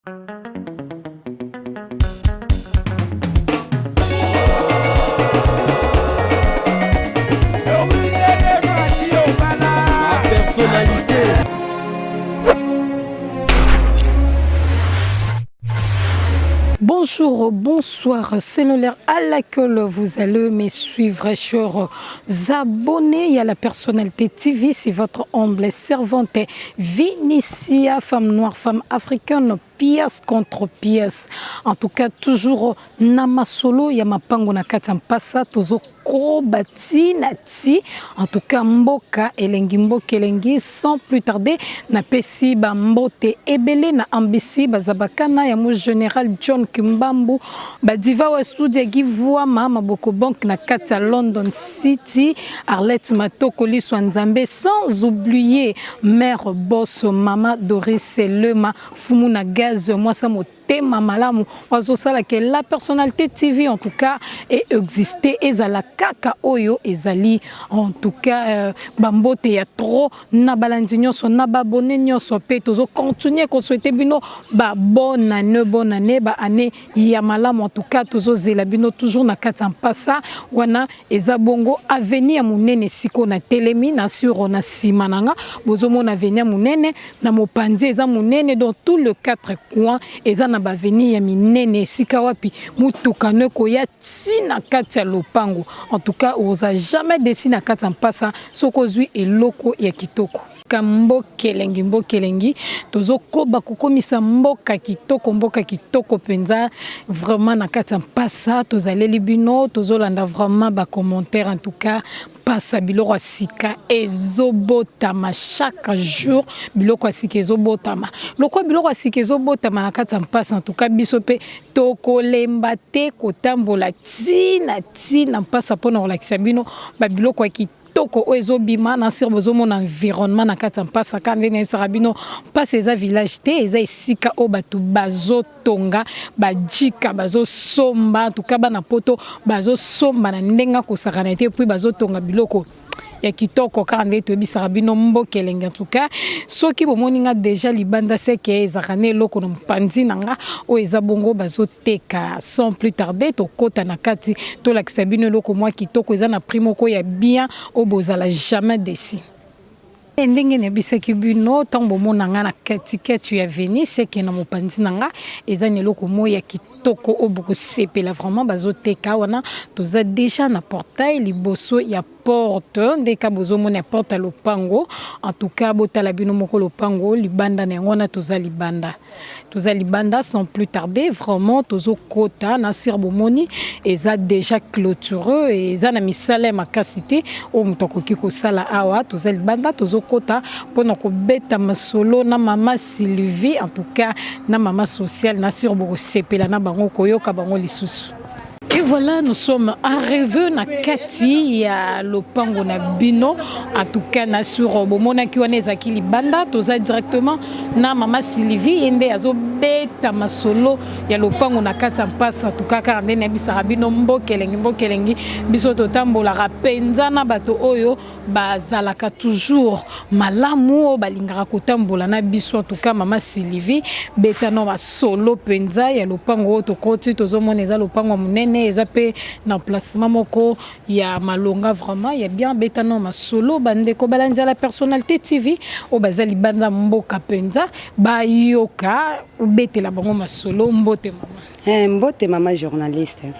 Personnalité. Bonjour, bonsoir, c'est l'heure à laquelle vous allez me suivre, chers abonnés. Il y a la Personnalité TV, c'est votre humble servante Vinicia, femme noire, femme africaine, pièce contre pièce. En tout cas, toujours nama solo, il y a ma pango na kati mpasa, toujours kobati nati. En tout cas, mboka elengi, sans plus tarder, na pesi ba mbote ebele na ambisi bazabakana ya mo général John Kimbambu, ba diva wa studio givwa mama boko bank na kati ya London City, Arlette Matoko Liswa Nzambe, sans oublier mère boss mama Doris Lema Fumuna Gaz, moi ça m'a mamalamu wazosala que la Personnalité TV en tout cas est existé ezala kaka oyo ezali en tout cas bambote ya trop na balandi nyonso na babone nyonso pe tozo continuer ko souhaiter bino ba bonne année ba année ya malamu en tout cas tozo zela bino toujours na kati mpasa wana ezabongo avenir munene siko na telemi na sur na simananga bozo mona avenir munene na mopandi eza munene dans tous les quatre coins ezana baveni ya minene sika wapi mutuka neko ya tina kati ya lopango. En tout cas oza jamais desi na kati mpasa soko zwi eloko ya kitoko mbokelengi tozo koba kokomisa mboka kitoko penza vraiment na kati mpasa tozaleli bino tozolanda vraiment ba commentaire en tout cas pasa biloko sika ezobotama chaque jour biloko sika ezobotama lokwa biloko sika ezobotama na kati mpasa en tout cas biso pe tokolemba te kotambola tina mpasa pona kolakisa bino ba biloko toko oezo bima na sir bozomo na environnement na kati mpasa kande na sarabino passe eza village te eza esika o batu bazo tonga bajika bazo somba en tout cas bana poto bazo somba na ndenga ko sakana te puis bazo tonga biloko ya kitoko kande to bisaka bino mbokelenga. En tout cas soki bomoninga déjà libanda seke ezakane loko no mpandi nanga o ezabongo bazoteka sans plus tarder to kota na kati to lakisa bino loko mwa kitoko eza na primo ko ya bien o bozala jamais desi ndenge ne bisaki bino tango monanga na kati ya veni seke na mopandi nanga eza ne loko moya kitoko o boko sepela vraiment bazoteka wana toza déjà na portail liboso ya porte ndeka bozo mona porte lopango. En tout cas botala bino moko lopango libanda na ngona toza libanda sans plus tarder vraiment tozo kota na sir bomoni eza déjà clôtureux et eza na misala makasité o mutoko kiko sala awa toza libanda tozo kota pona ko beta masolo na mama Sylvie en tout cas na mama sociale na sir boko sepela na bango koyoka bango lisusu. Et voilà, nous sommes arrivés na kati ya lopango na bino. En tout cas, na sur bomona kiwane zakili banda toza directement na mama Sylvie ende azo beta masolo ya lopango na kati mpasa. En tout cas, car ndene bisaka bino mbokelengi biso totambola rapenza na bato oyo bazalaka toujours malamu balingaka kotambola na biso. En tout cas, mama Sylvie beta no masolo penza ya lopango to koti tozomona eza lopango munene eza pe na placement moko ya malonga vraiment ya bien betano masolo bande ko balanja la Personnalité TV o bazali banda mboka penza ba yoka betela bango masolo mbote mama mbote mama journaliste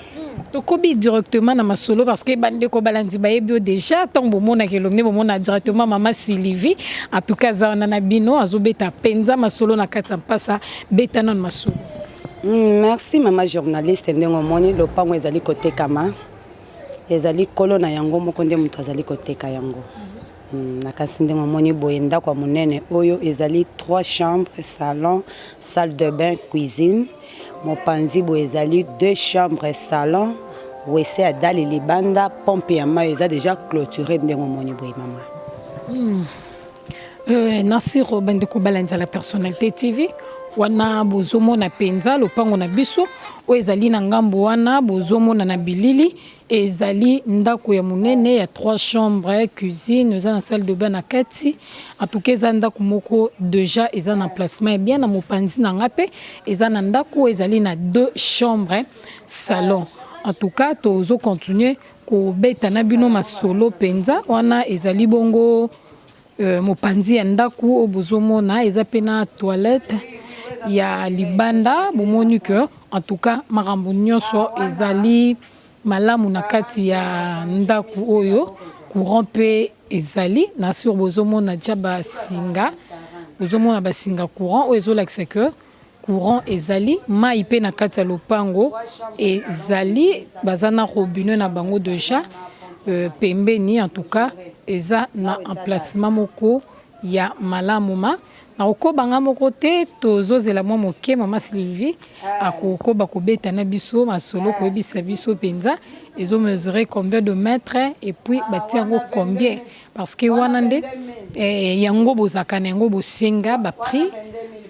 to kobi directement na masolo parce que bande ko balandi ba ebio déjà tombo mona kelomne mona directement mama Sylvie. En tout cas za na bino azobeta penza masolo na kati mpasa betano masolo. Merci mama journaliste ndengo moni lopango ezali kotekama ezali kolo na yango moko nde mutu azali koteka yango na kasi ndengo moni boye ndako ya monene oyo ezali 3 chambres salon salle de bain cuisine mopanzi boye ezali 2 chambres salon wese adali libanda pompe ya mayi eza déjà clôturé ndengo moni boye mama Nasiro bande ko balanza la Personnalité TV wana bozomona penza lopango na biso o ezali na ngambo wana bozomona na bilili ezali ndako ya munene ya 3 chambres cuisine eza na salle de bain na kati en tout cas eza ndako moko déjà eza na placement bien na mopanzi na ngape eza na ndako ezali na 2 chambres salon en tout cas tozo continuer ko beta na bino masolo penza wana ezali bongo mopanzi ya ndako bozomona eza pena toilette ya libanda bomoni que en tout cas makambo nyonso ezali malamu na kati ya ndako oyo courant pe ezali na sur bozomona dia basinga bozomona basinga courant oyo ezolakisa que courant ezali mai pe na kati ya lopango ezali baza na robinet na bango déjà pembeni en tout cas eza na emplacement moko ya malamuma na okoba moko te tozozela mwa moke mama Sylvie akokoba kobeta na biso masolo koyebisa biso penza ezo mesurer combien de mètres et puis batiango combien parce que wana nde yango bozaka na yango bosenga ba prix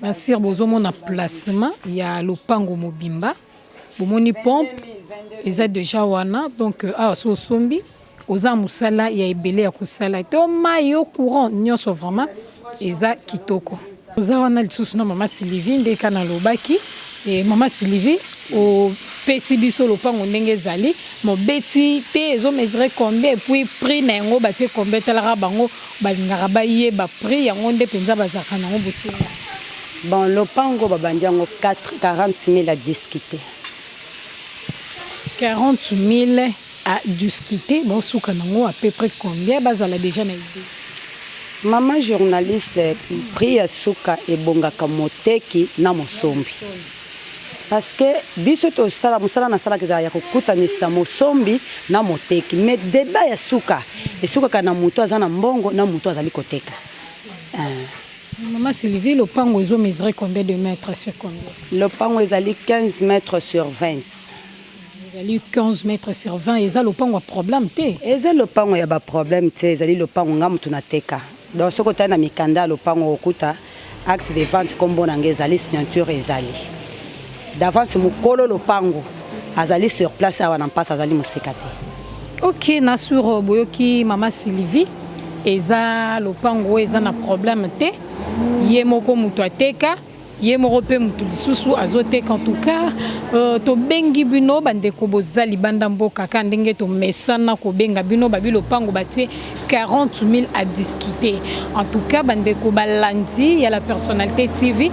basir bozomona placement ya lopango mobimba bomoni pompe eza déjà wana donc so sombi oza musala ya ebele ya kusala to mayo courant nyonso vraiment eza kitoko oza wana lisusu na mama Sylvie ndeka na lobaki et mama Sylvie o pesi biso lopango ndenge ezali mobeti te ezo mesurer combien et puis prix na yango batie combien talaka bango balingaka bayeba prix yango nde penza bazaka nango bosenga. Bon lopango babandi yango 40 000 à discuter. 40 000 à discuter. Bon, souka nango à peu près combien bazala déjà na idée. Maman journaliste prix ya souka et bongaka moteki na mosombi. Parce que biso to sala musala na sala keza ya kokutanisa mosombi na moteki. Mais débat ya souka et souka kana muto azana mbongo na muto azali koteka. Maman Sylvie, le pango ezo mesurer combien de mètres sur combien? Le pango ezali 15 mètres sur 20. Ezali 15 mètres sur 20 eza le pango a problème te. Eza le pango ya ba problème te ezali le pango ngamu tunateka. Donc soko tana mikanda le pango okuta acte de vente kombo na ngezali signature ezali. D'avance mukolo le pango azali sur place awa na mpasa azali musekate. OK, na sur boyoki Maman Sylvie eza le pango eza na problème te. Ye moko mutu ateka ye moko pe mutu lisusu azoteka en tout cas to bengi bino bandeko bozali banda mboka ka ndenge to mesana ko benga bino babi lopango batie 40 000 à discuter en tout cas bandeko balandi ya la personnalité TV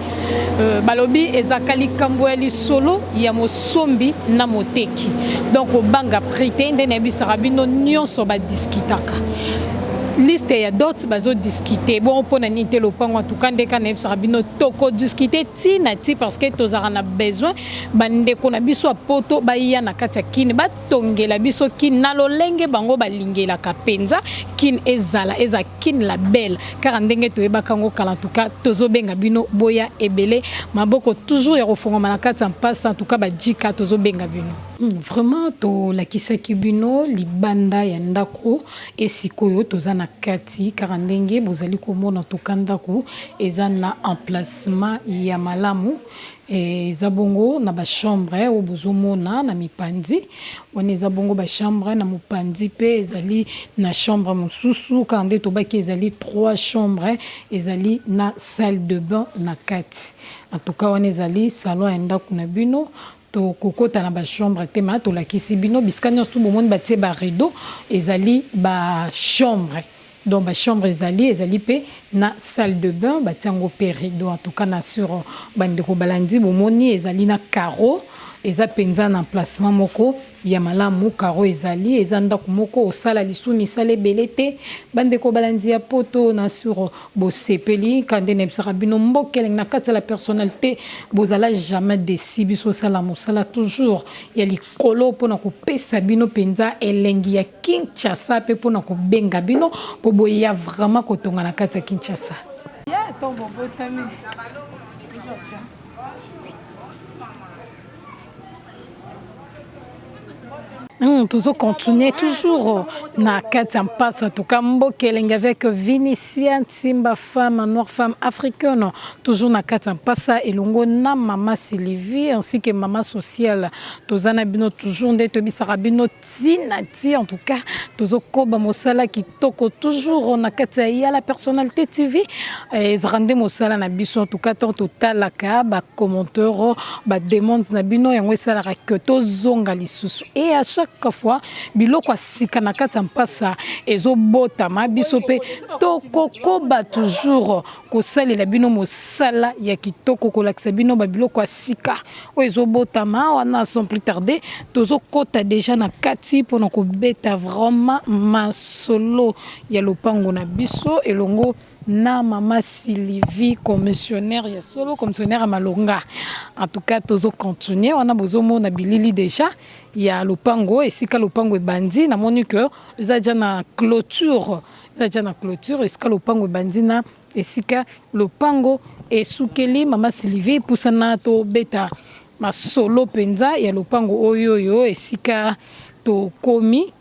balobi ezakali kambo ya lisolo ya mosombi na moteki donc banga prité ndene bisaka bino nyonso ba discutaka liste ya d'autres bazo discuter bon pour na nité lopango en tout cas ndeka na ebisaka bino toko discuter ti na ti parce que tozara na besoin bandeko na biso poto baya na kati ya kini batongela biso kini na lolenge bango balingela kapenza kini ezala eza kini la belle car ndenge toyebaka ngo kala en tout cas tozobenga bino boya ebele maboko toujours ya kofonga na kati ya mpasa en tout cas bajika tozobenga bino vraiment to la kisaki bino libanda ya ndako esikoyo tozana kati car ndenge bozali komona tokandako eza na emplacement ya malamu eza bongo na ba chambre o bozomona na mipandi wana eza bongo ba chambre na mopandi pe ezali na chambre mosusu kande tobaki ezali 3 chambres ezali na salle de bain na kati en tout cas wana ezali salon ya ndako na bino to kokota na ba chambre tema to la kisibino biskanya stu bomoni batie ba rideau ezali ba chambre donc ba chambre ezali pe na salle de bain batiango pe rideau en tout cas na sur bandeko balandi bomoni ezali na carreau eza penza na emplacement moko ya malamu carreau ezali eza ndako moko osala lisu misale belete bandeko balandi ya poto na sur bosepeli kande na bisaka bino mbokele na kati la personnalité bozala jamais déçu biso sala mosala toujours ya likolo pona kopesa bino penza elengi ya Kinshasa pe pona kobenga bino po boya vraiment kotonga na kati ya Kinshasa ya tombo botami Toujours continuer, toujours na kati passe en tout cas mbokelenge avec Vinicienne Simba femme noire femme africaine toujours na kati passe elongo na mama Sylvie ainsi que mama sociale tozana bino toujours ndeto bisaka bino tina ti en tout cas toujours koba mosala kitoko toujours na kati ya la personnalité TV ezrande mosala na biso en tout cas tant total ka ba commentaire ba demande na bino yango sala ka tozonga lisusu et à chaque fois biloko asika na kati mpasa ezobotama biso pe tokokoba toujours kosalela bino mosala ya kitoko kolakisa bino babiloko asika o ezobotama wana sans plus tarder tozokota déjà na kati mpona kobeta vraiment masolo ya lopango na biso elongo na mama Sylvie commissionnaire ya solo commissionnaire à Malonga en tout cas tozo continuer on a besoin na bilili déjà il y a lopango et si ka lopango e bandi na moni que za déjà na clôture et si ka lopango e bandi na et si ka lopango e sukeli mama Sylvie pusana to beta ma solo penza ya lopango oyoyo et si ka to komi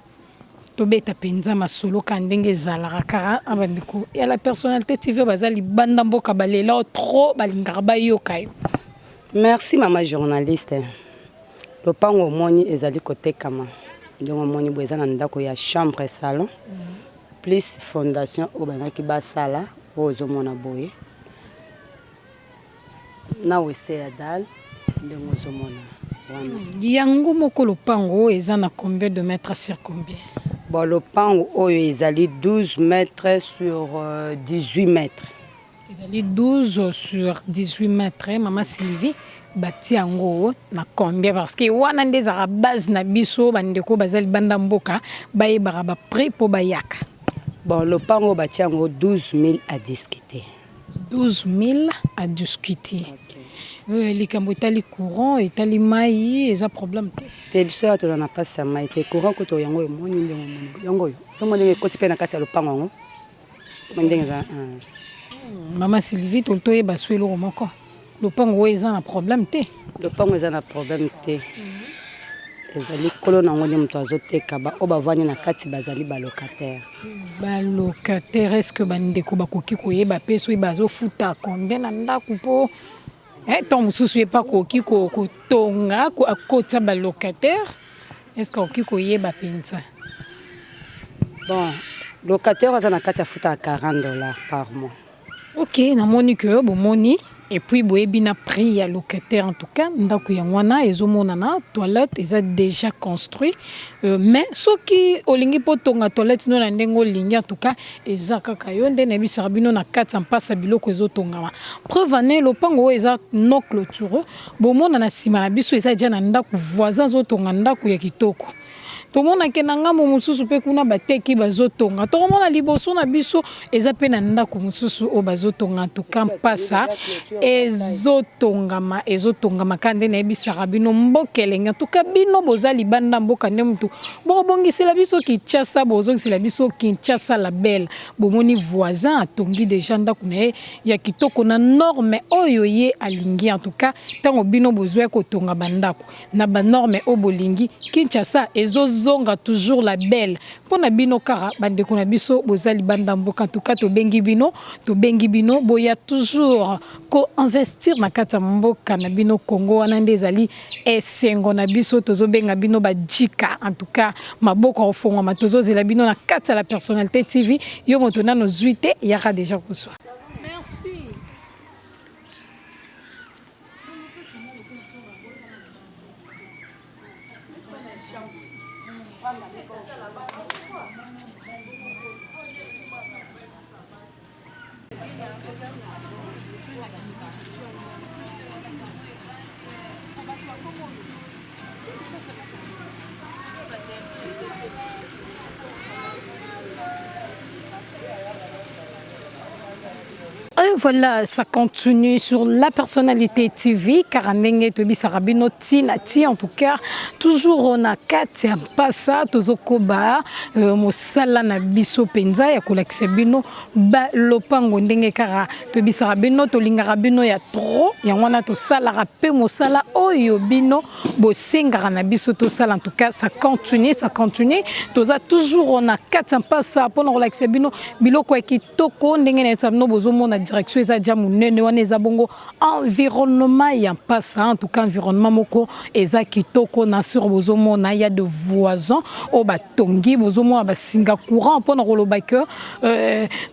tobeta penza masolo kandenge zalaka kara abandiko ya la personnalité TV bazali banda mboka balela trop balingaka bayoka yo. Merci mama journaliste. Lopango moni ezali côté kama ndongo moni boza na ndako ya chambre et salon plus fondation obangaki basala ozomona boye na wese ya dal ndongo ozomona wana yango moko lopango eza na combien de mètres sur combien? Bon, le pango oyo ezali 12 mètres sur 18 mètres. Ezali 12 sur 18 mètres, Maman Sylvie, bati yango na combien parce que wana ndezaka base na biso bandeko bazali banda mboka bayebaka ba prix po bayaka. Bon, le pango bati yango 12 000 à discuter. 12 000 à discuter. Likambo etali courant etali mai eza problème te. Te biso ato na passa mai te courant ko to yango moni ndenge yango so mo ndenge koti pe na kati ya lopango yango. Ndenge za Mama Sylvie tolto yeba swelo moko. Lopango eza na problème te. Lopango eza na problème te. Ezali kolo na ngoni mto azoteka ba oba vani na kati bazali ba locataire. Ba locataire est-ce que bandeko bakoki koyeba peso bazo futa combien na ndako po tant mususu pas koki ko tonga ko akota ba locataire est-ce que koki koyeba pensa? Bon, locataire azana kati futa $40 par mois. OK, na moni que bon moni et puis boyebi na prix ya locataire en tout cas ndako ya wana ezomona na toilette eza déjà construit mais soki olingi potonga toilette no na ndengo lingi en tout cas eza kaka yo nde na bisaka bino na kati mpasa biloko ezotongama preuve ane lopango eza no clôture bomona na sima na biso eza déjà na ndako voisin zotonga ndako ya kitoko. Tomona ke na ngambo mususu pe kuna bateki bazotonga tomona liboso na biso eza pe na ndako mususu o bazotonga to kampasa ezotongama kande na ebisaka bino mbokelenga to kabino bozali banda mboka ne mtu bobongisela biso Kinshasa bozongisela biso Kinshasa la belle bomoni voisin atongi déjà ndako na ya kitoko na norme oyo ye alingi en tout cas tango bino bozwa ko tonga bandako na ba norme o bolingi Kinshasa zonga toujours la belle pona bino kara bandeko na biso bozali banda mboka en tout cas to bengi bino boya toujours ko investir na kata mboka na bino Congo wana ndezali esengo na biso tozo benga bino ba jika en tout cas maboko ofonga matozo zela bino na kata la personnalité TV yo moto na no zuite yaka déjà kuswa. Merci. voilà, ça continue sur la personnalité TV. Karandenge Tobi Sarabino Tinati, en tout cas, toujours on a 4 passa, Tozokoba, Mosala na biso penza, ya kolakisabino, ba lopango ndenge kara Tobi Sarabino, Tolingarabino ya trop, ya wana to sala rapé Mosala, Oyo bino, Bosenga na biso to sala, en tout cas, ça continue, Toza toujours on a 4 passa, pour nous kolakisabino, biloko ya kitoko, ndenge na sabino bozomo na direction eza dia munene wana eza bongo environnement ya passa, en tout cas environnement moko eza kitoko na sur bozomo na ya de voisins o batongi bozomo ba singa courant pour na koloba que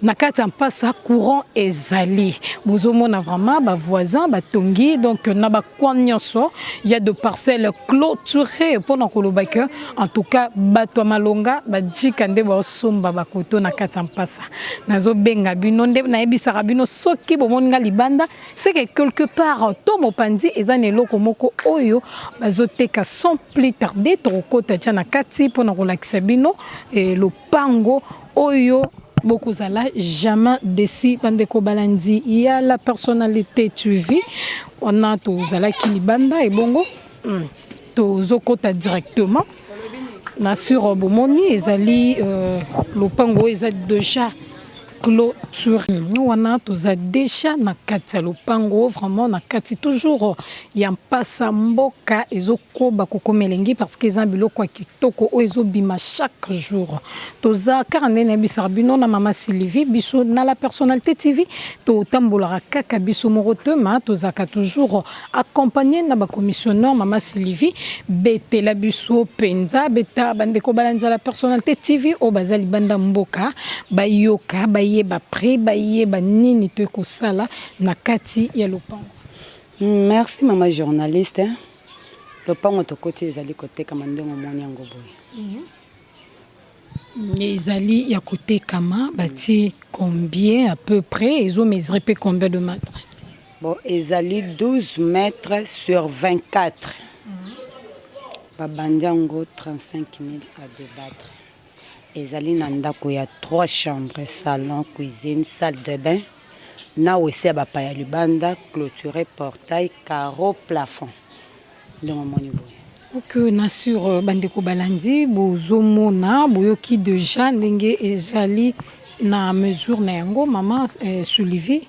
na kati ya passa courant ezali bozomo na vraiment ba voisins batongi donc na ba kwanyonso ya de parcelles clôturées pour na koloba que en tout cas bato malonga ba jikande ba somba ba koto na kati ya passa nazo benga bino nde na ebisaka bino soki bomoninga libanda c'est que quelque part tomo pandi ezane loko moko oyo bazoteka sans plus tarder tokota tia na kati pona kolakisa bino lopango oyo bokozala jamais desi bandeko balandi ya la personnalité tu vis on a tozala ki libanda et bongo tozokota directement na sur bomoni ezali lopango ezali déjà clôture wana toza déjà na kati ya lopango vraiment na kati toujours ya mpasa mboka ezokoba kokomelengi parce que eza biloko ya kitoko oyo ezobima chaque jour toza karane na bisaka bino na mama Sylvie biso na la personnalité TV totambolaka kaka biso moko tema tozaka toujours accompagné na commissionnaire mama Sylvie betela biso penza beta bandeko balanza la personnalité TV o bazali banda mboka bayoka ba pré ba yeba nini to kosala na kati ya lopango. Merci maman journaliste. Lopango to côté ezali côté kama ndongo moni yango boye. Ezali ya côté kama bati combien à peu près ils mesuré combien de mètres? Bon, ezali 12 mètres sur 24. Babandiango 35 000 à débattre. Ezali na ndako ya 3 chambres, salon, cuisine, salle de bain. Na aussi ba ya libanda, clôturé, portail, carreau, plafond. Donc moni boye. Ok, na sur bandeko balandi bozomona boyoki déjà ndenge ezali na mesure na yango mama Sylvie.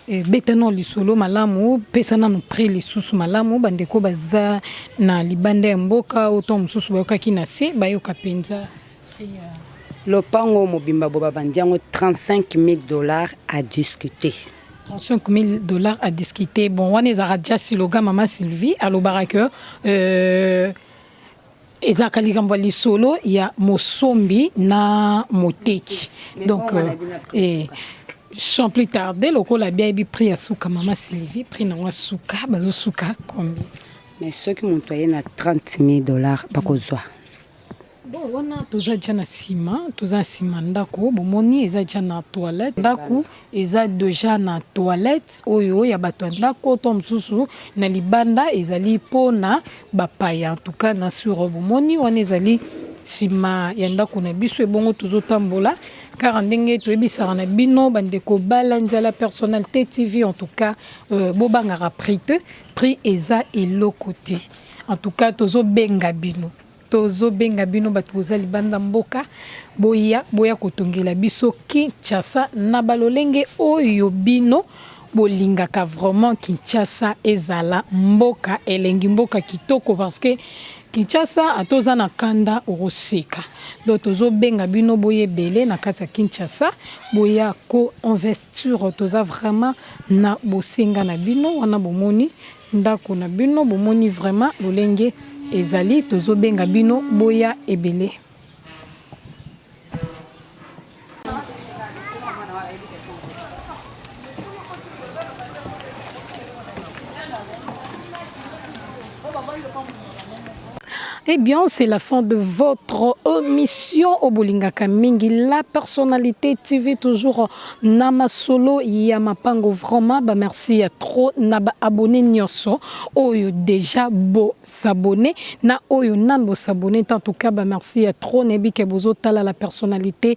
Betano lisolo malamu pesa na no prix lisusu malamu bandeko baza na libanda ya mboka autant mususu bayoka kinase bayoka penza. Lopango mobimba boba bandiango $35,000 à discuter. $35,000 à discuter. Bon, on est à Radja Siloga, Maman Sylvie, à l'Obaraka. Ezakali Gambali Solo, il y a Mosombi na Moteki. Donc, sans plus tarder, le rôle a bien été pris à Souka, Maman Sylvie, pris na Souka, Bazo Souka, combien? Mais ceux qui m'ont payé na $30,000, pas qu'on soit. Bon, wana toza déjà na ciment, toza ciment ndako, bomoni eza déjà na toilette, ndako eza déjà na toilette, oyo ya bato ndako to msusu na libanda ezali pona bapaya, en tout cas na sur bomoni wana ezali ciment ya ndako na biso ebongo tozotambola car ndenge toyebisaka na bino bandeko balanza la personnalité TV, en tout cas bobangaka prix eza eloko te, en tout cas tozo benga bino tozo benga bino bato boza libanda mboka boya kotongela biso Kinshasa na balolenge oyo bino bolingaka vraiment Kinshasa ezala mboka elengi mboka kitoko parce que Kinshasa atoza na kanda oroseka donc tozo benga bino boye belé na kati ya Kinshasa boya ko investir toza vraiment na bosenga na bino wana bomoni ndako na bino bomoni vraiment lolenge ezali tozo benga bino boya ebele. Eh bien, c'est la fin de votre émission au Bolingaka Mingi, la personnalité TV, toujours Nama Solo, Yamapango, vraiment, bah merci à trop, Naba abonné Nyoso, Oyo déjà beau s'abonner, Na Oyo nan beau s'abonner, en tout cas, bah merci à trop, Nebi Kebozo Tala, la personnalité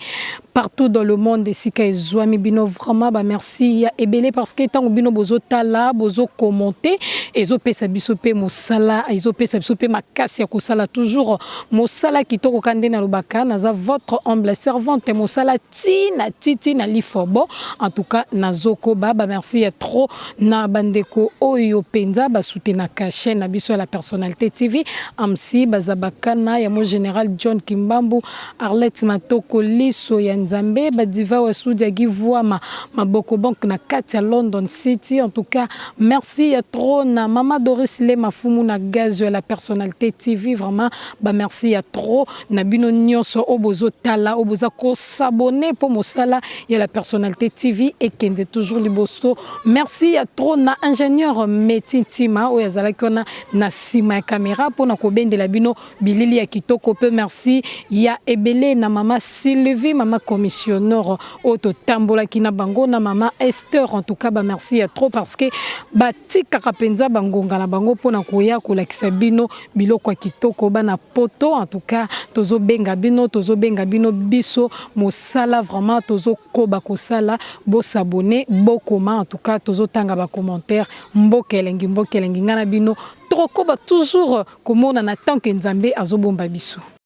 partout dans le monde esika ezwami bino vraiment ba merci ya ebele parce que tant bino bozo tala bozo commenter ezo pesa biso pe mosala ezo pesa biso pe makasi ya kosala toujours mosala kitoko kande na lobaka naza votre humble servante mosala tina titi na lifobo en tout cas nazoko baba merci ya trop na bandeko oyo penza ba soutenaka chaîne na biso la personnalité TV amsi bazabakana ya mo général John Kimbambu Arlette Matoko Liso ya Nzambe badiva wa Soudia Givwama maboko bank na kati ya London City en tout cas merci ya trop na mama Doris Le Mafumu na gaz la personnalité TV vraiment ba merci ya trop na bino nyonso obozo tala oboza ko s'abonner pour mosala ya la personnalité TV et kende toujours liboso merci ya trop na ingénieur Metintima o yazala kona na sima ya caméra pour na ko bendela bino bilili ya kitoko pe merci ya ebele na mama Sylvie mama commissionnaire auto tambola kina bango na mama Esther en tout cas ba merci ya trop parce que ba tika kapenza bangonga na bango pona koya ko lakisa bino biloko kitoko bana poto en tout cas tozo benga bino biso mosala vraiment tozo koba kosala bo s'abonner bo koma en tout cas tozo tanga ba commentaire mbokelengi ngana bino trop koba toujours komona na tant que Nzambe azobomba biso.